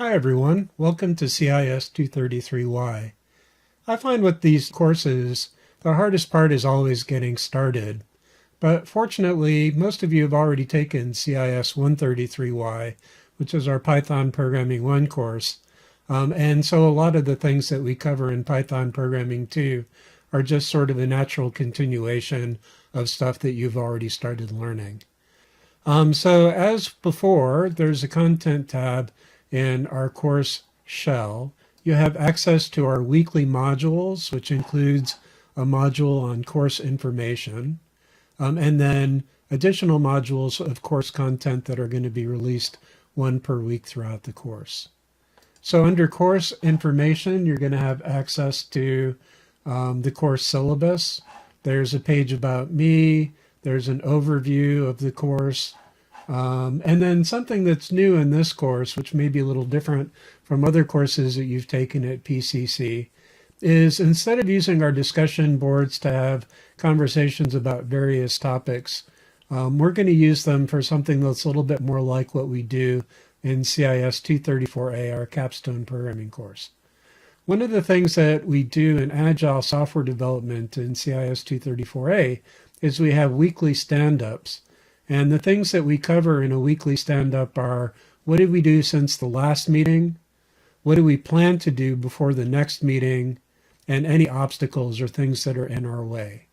Hi everyone, welcome to CIS 233Y. I find with these courses, the hardest part is always getting started. But fortunately, most of you have already taken CIS 133Y, which is our Python Programming 1 course. And so a lot of the things that we cover in Python Programming 2 are just sort of a natural continuation of stuff that you've already started learning. So as before, there's a content tab in our course shell. You have access to our weekly modules, which includes a module on course information, and then additional modules of course content that are going to be released one per week throughout the course. So under course information, you're going to have access to the course syllabus. There's a page about me. There's an overview of the course. And then something that's new in this course, which may be a little different from other courses that you've taken at PCC, is instead of using our discussion boards to have conversations about various topics, we're going to use them for something that's a little bit more like what we do in CIS 234A, our capstone programming course. One of the things that we do in Agile software development in CIS 234A is we have weekly stand-ups. And the things that we cover in a weekly stand-up are, what did we do since the last meeting? What do we plan to do before the next meeting? And any obstacles or things that are in our way.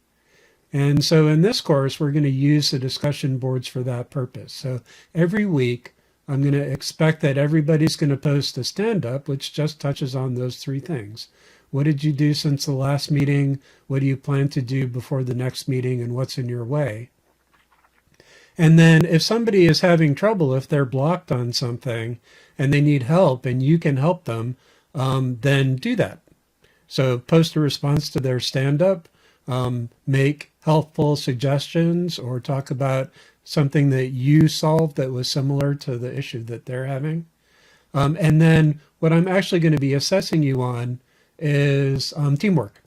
And so in this course, we're going to use the discussion boards for that purpose. So every week, I'm going to expect that everybody's going to post a stand-up, which just touches on those three things. What did you do since the last meeting? What do you plan to do before the next meeting? And what's in your way? And then if somebody is having trouble, if they're blocked on something and they need help and you can help them, then do that. So post a response to their stand-up, make helpful suggestions, or talk about something that you solved that was similar to the issue that they're having. And then what I'm actually going to be assessing you on is teamwork.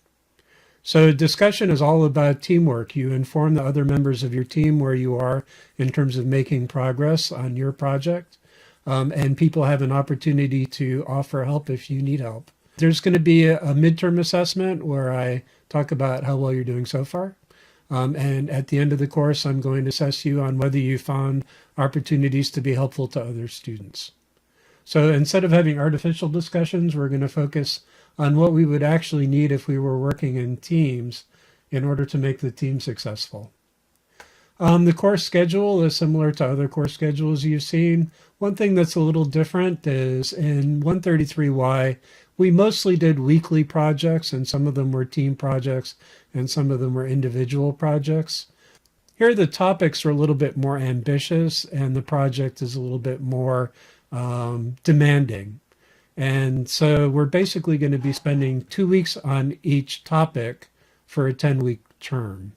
So discussion is all about teamwork. You inform the other members of your team where you are in terms of making progress on your project. And people have an opportunity to offer help if you need help. There's going to be a midterm assessment where I talk about how well you're doing so far. And at the end of the course, I'm going to assess you on whether you found opportunities to be helpful to other students. So instead of having artificial discussions, we're going to focus on what we would actually need if we were working in teams in order to make the team successful. The course schedule is similar to other course schedules you've seen. One thing that's a little different is in 133Y, we mostly did weekly projects, and some of them were team projects, and some of them were individual projects. Here, the topics are a little bit more ambitious, and the project is a little bit more demanding. And so we're basically going to be spending 2 weeks on each topic for a 10-week term.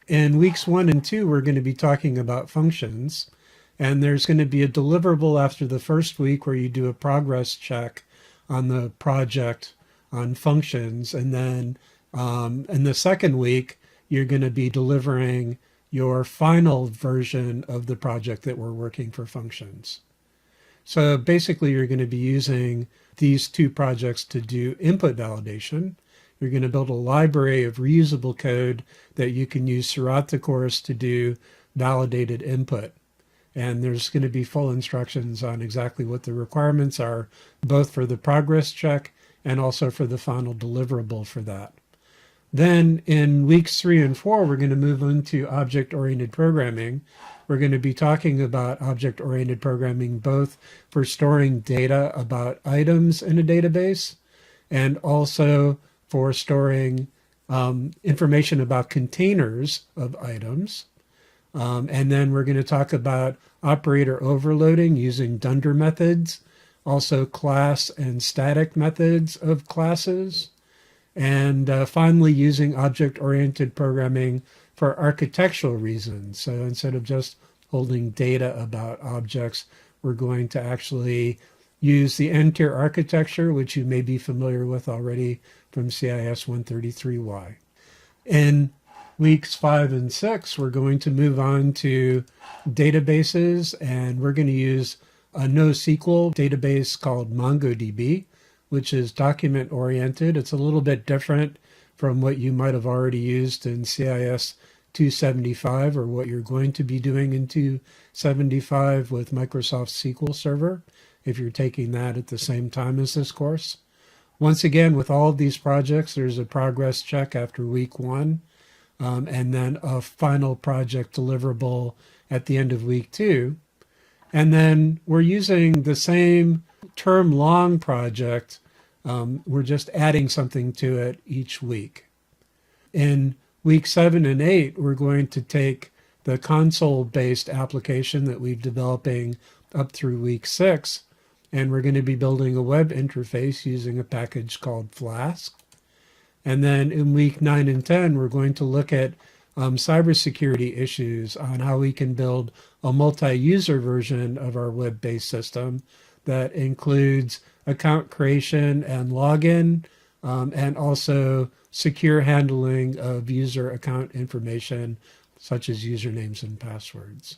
In weeks 1 and 2, we're going to be talking about functions. And there's going to be a deliverable after the first week where you do a progress check on the project on functions. And then in the second week, you're going to be delivering your final version of the project that we're working for functions. So basically, you're going to be using these two projects to do input validation. You're going to build a library of reusable code that you can use throughout the course to do validated input. And there's going to be full instructions on exactly what the requirements are, both for the progress check and also for the final deliverable for that. Then in weeks 3 and 4, we're going to move into object-oriented programming. We're going to be talking about object-oriented programming both for storing data about items in a database and also for storing information about containers of items. And then we're going to talk about operator overloading using dunder methods, also class and static methods of classes, and finally using object-oriented programming for architectural reasons. So instead of just holding data about objects, we're going to actually use the N-tier architecture, which you may be familiar with already from CIS 133Y. In weeks 5 and 6, we're going to move on to databases, and we're going to use a NoSQL database called MongoDB, which is document oriented. It's a little bit different from what you might have already used in CIS 275 or what you're going to be doing in 275 with Microsoft SQL Server if you're taking that at the same time as this course. Once again, with all of these projects, there's a progress check after week 1, and then a final project deliverable at the end of week 2. And then we're using the same term-long project. We're just adding something to it each week. In week 7 and 8, we're going to take the console-based application that we've developing up through week 6, and we're going to be building a web interface using a package called Flask. And then in week 9 and 10, we're going to look at cybersecurity issues on how we can build a multi-user version of our web-based system that includes account creation and login, and also secure handling of user account information, such as usernames and passwords.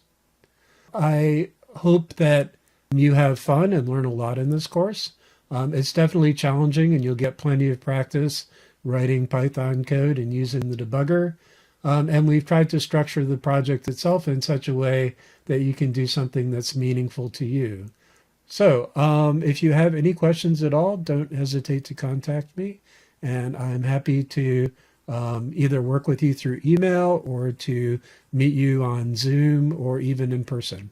I hope that you have fun and learn a lot in this course. It's definitely challenging, and you'll get plenty of practice writing Python code and using the debugger. And we've tried to structure the project itself in such a way that you can do something that's meaningful to you. So if you have any questions at all, don't hesitate to contact me. And I'm happy to either work with you through email or to meet you on Zoom or even in person.